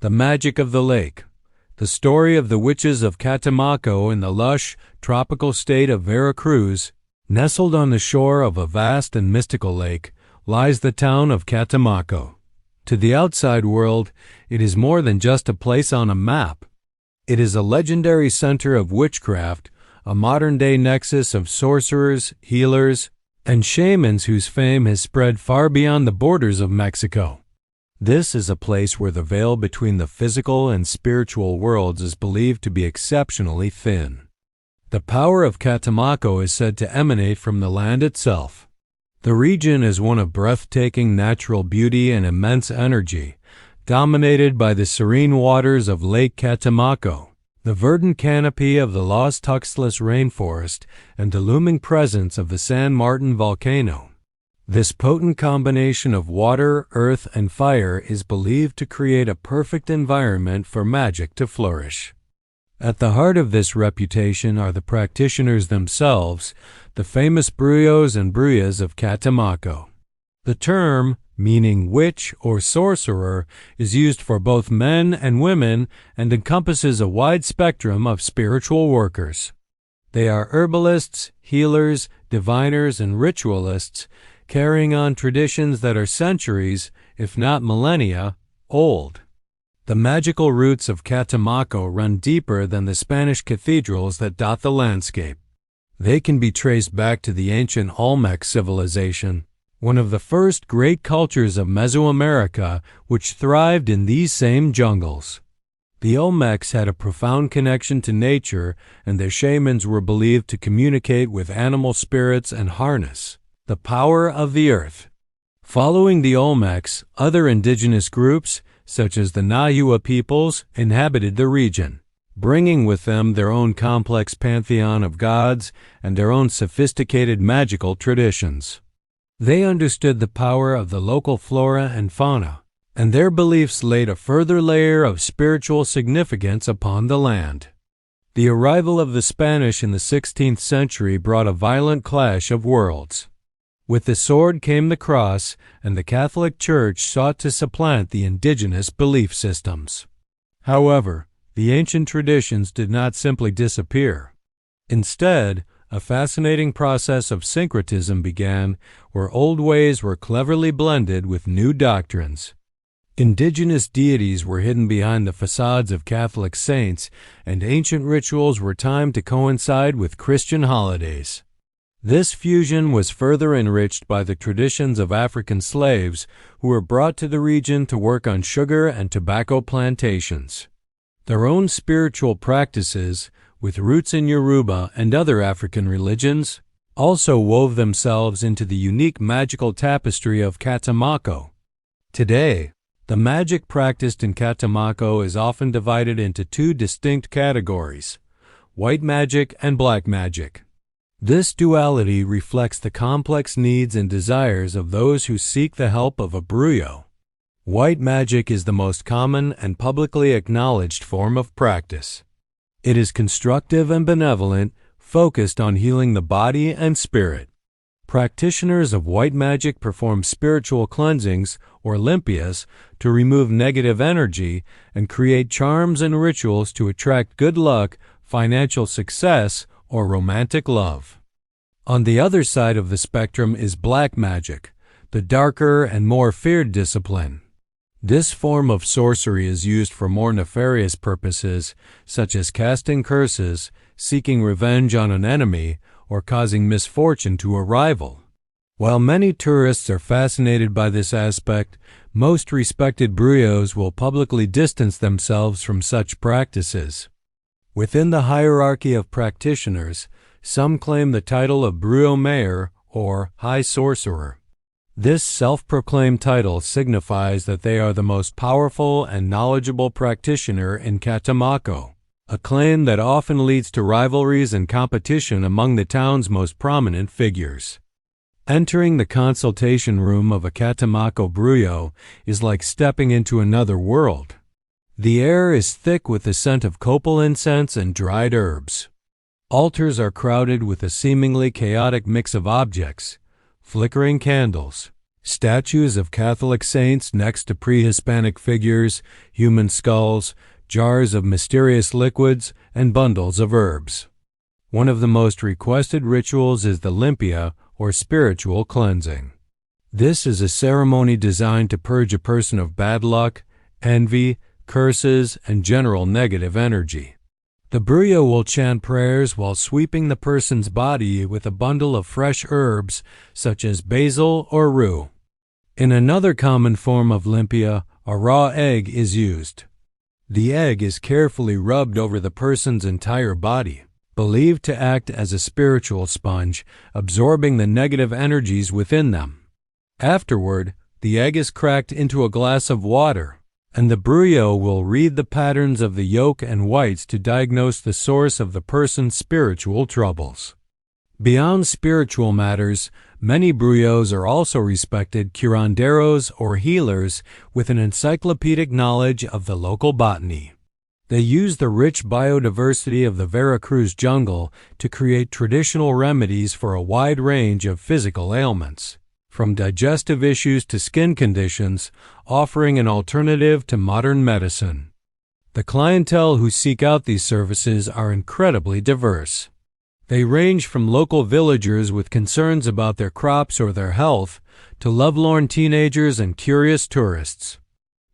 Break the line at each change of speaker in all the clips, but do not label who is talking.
The magic of the lake. The story of the witches of Catemaco in the lush, tropical state of Veracruz, nestled on the shore of a vast and mystical lake, lies the town of Catemaco. To the outside world, it is more than just a place on a map. It is a legendary center of witchcraft, a modern-day nexus of sorcerers, healers, and shamans whose fame has spread far beyond the borders of Mexico. This is a place where the veil between the physical and spiritual worlds is believed to be exceptionally thin. The power of Catemaco is said to emanate from the land itself. The region is one of breathtaking natural beauty and immense energy, dominated by the serene waters of Lake Catemaco, the verdant canopy of the Los Tuxtlas rainforest, and the looming presence of the San Martin volcano. This potent combination of water, earth, and fire is believed to create a perfect environment for magic to flourish. At the heart of this reputation are the practitioners themselves, the famous brujos and brujas of Catemaco. The term, meaning witch or sorcerer, is used for both men and women and encompasses a wide spectrum of spiritual workers. They are herbalists, healers, diviners, and ritualists, carrying on traditions that are centuries, if not millennia, old. The magical roots of Catemaco run deeper than the Spanish cathedrals that dot the landscape. They can be traced back to the ancient Olmec civilization, one of the first great cultures of Mesoamerica which thrived in these same jungles. The Olmecs had a profound connection to nature, and their shamans were believed to communicate with animal spirits and harness the power of the earth. Following the Olmecs, other indigenous groups, such as the Nahua peoples, inhabited the region, bringing with them their own complex pantheon of gods and their own sophisticated magical traditions. They understood the power of the local flora and fauna, and their beliefs laid a further layer of spiritual significance upon the land. The arrival of the Spanish in the 16th century brought a violent clash of worlds. With the sword came the cross, and the Catholic Church sought to supplant the indigenous belief systems. However, the ancient traditions did not simply disappear. Instead, a fascinating process of syncretism began, where old ways were cleverly blended with new doctrines. Indigenous deities were hidden behind the facades of Catholic saints, and ancient rituals were timed to coincide with Christian holidays. This fusion was further enriched by the traditions of African slaves who were brought to the region to work on sugar and tobacco plantations. Their own spiritual practices, with roots in Yoruba and other African religions, also wove themselves into the unique magical tapestry of Catemaco. Today, the magic practiced in Catemaco is often divided into two distinct categories: white magic and black magic. This duality reflects the complex needs and desires of those who seek the help of a brujo. White magic is the most common and publicly acknowledged form of practice. It is constructive and benevolent, focused on healing the body and spirit. Practitioners of white magic perform spiritual cleansings, or limpias, to remove negative energy and create charms and rituals to attract good luck, financial success, or romantic love. On the other side of the spectrum is black magic, the darker and more feared discipline. This form of sorcery is used for more nefarious purposes, such as casting curses, seeking revenge on an enemy, or causing misfortune to a rival. While many tourists are fascinated by this aspect, most respected brujos will publicly distance themselves from such practices. Within the hierarchy of practitioners, some claim the title of brujo mayor, or high sorcerer. This self-proclaimed title signifies that they are the most powerful and knowledgeable practitioner in Catemaco, a claim that often leads to rivalries and competition among the town's most prominent figures. Entering the consultation room of a Catemaco brujo is like stepping into another world. The air is thick with the scent of copal incense and dried herbs. Altars are crowded with a seemingly chaotic mix of objects: flickering candles, Statues of Catholic saints next to pre-Hispanic figures, human skulls, jars of mysterious liquids, and bundles of herbs. One of the most requested rituals is the limpia, or spiritual cleansing. This is a ceremony designed to purge a person of bad luck, envy, curses, and general negative energy. The brujo will chant prayers while sweeping the person's body with a bundle of fresh herbs such as basil or rue. In another common form of limpia, a raw egg is used. The egg is carefully rubbed over the person's entire body, believed to act as a spiritual sponge, absorbing the negative energies within them. Afterward, the egg is cracked into a glass of water, and the brujo will read the patterns of the yolk and whites to diagnose the source of the person's spiritual troubles. Beyond spiritual matters, many brujos are also respected curanderos or healers with an encyclopedic knowledge of the local botany. They use the rich biodiversity of the Veracruz jungle to create traditional remedies for a wide range of physical ailments, from digestive issues to skin conditions, offering an alternative to modern medicine. The clientele who seek out these services are incredibly diverse. They range from local villagers with concerns about their crops or their health to lovelorn teenagers and curious tourists.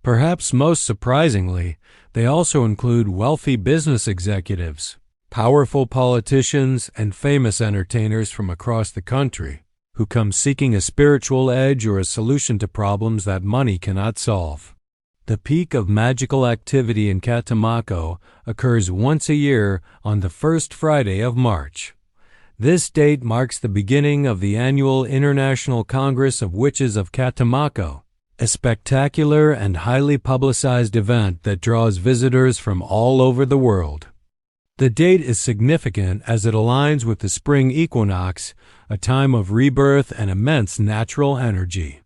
Perhaps most surprisingly, they also include wealthy business executives, powerful politicians, and famous entertainers from across the country who come seeking a spiritual edge or a solution to problems that money cannot solve. The peak of magical activity in Catemaco occurs once a year on the first Friday of March. This date marks the beginning of the annual International Congress of Witches of Catemaco, a spectacular and highly publicized event that draws visitors from all over the world. The date is significant as it aligns with the spring equinox, a time of rebirth and immense natural energy.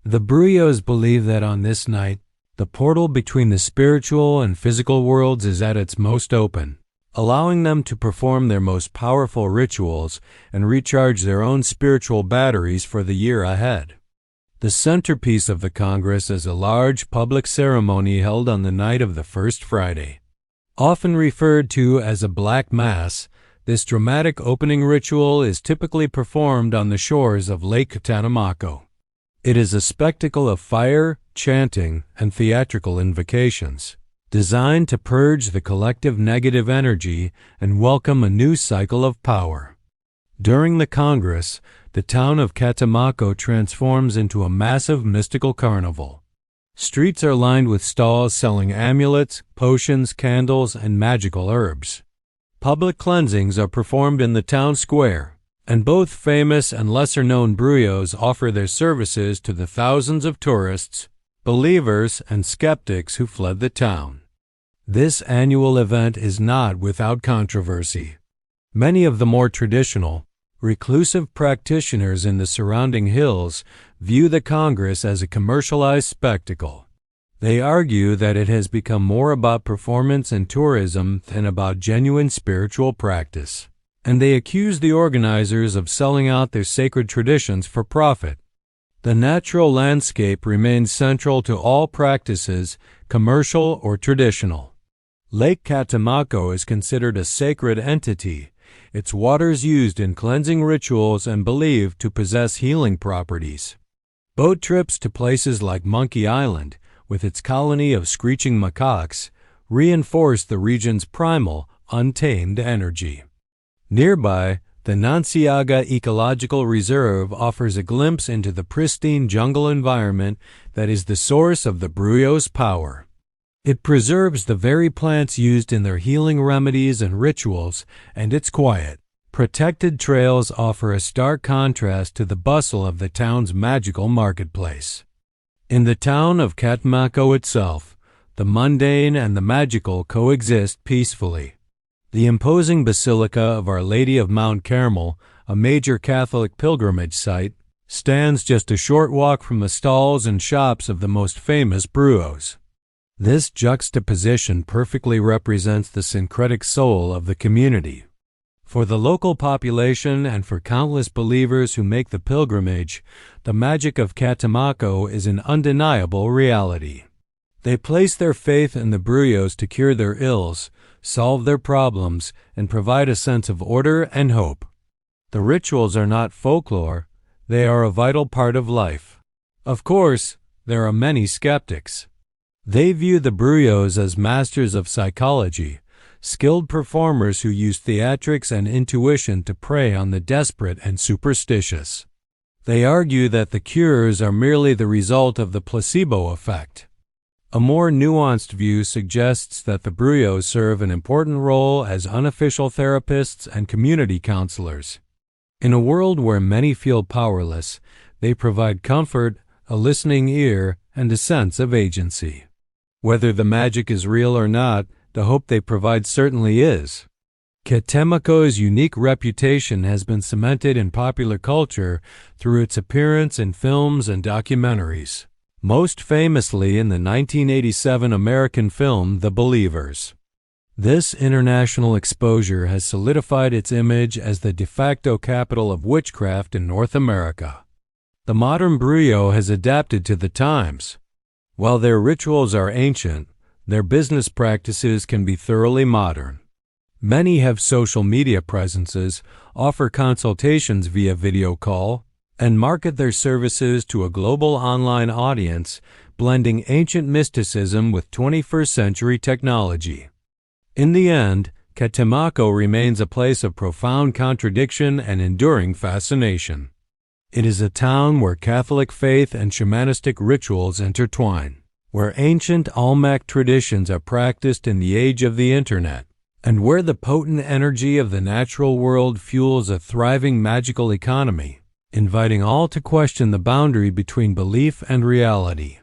The brujos believe that on this night, the portal between the spiritual and physical worlds is at its most open, allowing them to perform their most powerful rituals and recharge their own spiritual batteries for the year ahead. The centerpiece of the Congress is a large public ceremony held on the night of the first Friday. Often referred to as a Black Mass, this dramatic opening ritual is typically performed on the shores of Lake Catemaco. It is a spectacle of fire, chanting, and theatrical invocations, designed to purge the collective negative energy and welcome a new cycle of power. During the Congress, the town of Catemaco transforms into a massive mystical carnival. Streets are lined with stalls selling amulets, potions, candles, and magical herbs. Public cleansings are performed in the town square, and both famous and lesser-known brujos offer their services to the thousands of tourists, believers, and skeptics who fled the town. This annual event is not without controversy. Many of the more traditional, reclusive practitioners in the surrounding hills view the Congress as a commercialized spectacle. They argue that it has become more about performance and tourism than about genuine spiritual practice, and they accuse the organizers of selling out their sacred traditions for profit. The natural landscape remains central to all practices, commercial or traditional. Lake Catemaco is considered a sacred entity, its waters used in cleansing rituals and believed to possess healing properties. Boat trips to places like Monkey Island, with its colony of screeching macaques, reinforce the region's primal, untamed energy. Nearby, the Nanciaga Ecological Reserve offers a glimpse into the pristine jungle environment that is the source of the brujo's power. It preserves the very plants used in their healing remedies and rituals, and it's quiet. Protected trails offer a stark contrast to the bustle of the town's magical marketplace. In the town of Catemaco itself, the mundane and the magical coexist peacefully. The imposing Basilica of Our Lady of Mount Carmel, a major Catholic pilgrimage site, stands just a short walk from the stalls and shops of the most famous brujos. This juxtaposition perfectly represents the syncretic soul of the community. For the local population and for countless believers who make the pilgrimage, the magic of Catemaco is an undeniable reality. They place their faith in the brujos to cure their ills, solve their problems, and provide a sense of order and hope. The rituals are not folklore, they are a vital part of life. Of course, there are many skeptics. They view the brujos as masters of psychology, skilled performers who use theatrics and intuition to prey on the desperate and superstitious. They argue that the cures are merely the result of the placebo effect. A more nuanced view suggests that the brujos serve an important role as unofficial therapists and community counselors. In a world where many feel powerless, they provide comfort, a listening ear, and a sense of agency. Whether the magic is real or not, the hope they provide certainly is. Catemaco's unique reputation has been cemented in popular culture through its appearance in films and documentaries, most famously in the 1987 American film The Believers. This international exposure has solidified its image as the de facto capital of witchcraft in North America. The modern brujo has adapted to the times. While their rituals are ancient, their business practices can be thoroughly modern. Many have social media presences, offer consultations via video call, and market their services to a global online audience, blending ancient mysticism with 21st century technology. In the end, Catemaco remains a place of profound contradiction and enduring fascination. It is a town where Catholic faith and shamanistic rituals intertwine, where ancient Olmec traditions are practiced in the age of the Internet, and where the potent energy of the natural world fuels a thriving magical economy, inviting all to question the boundary between belief and reality.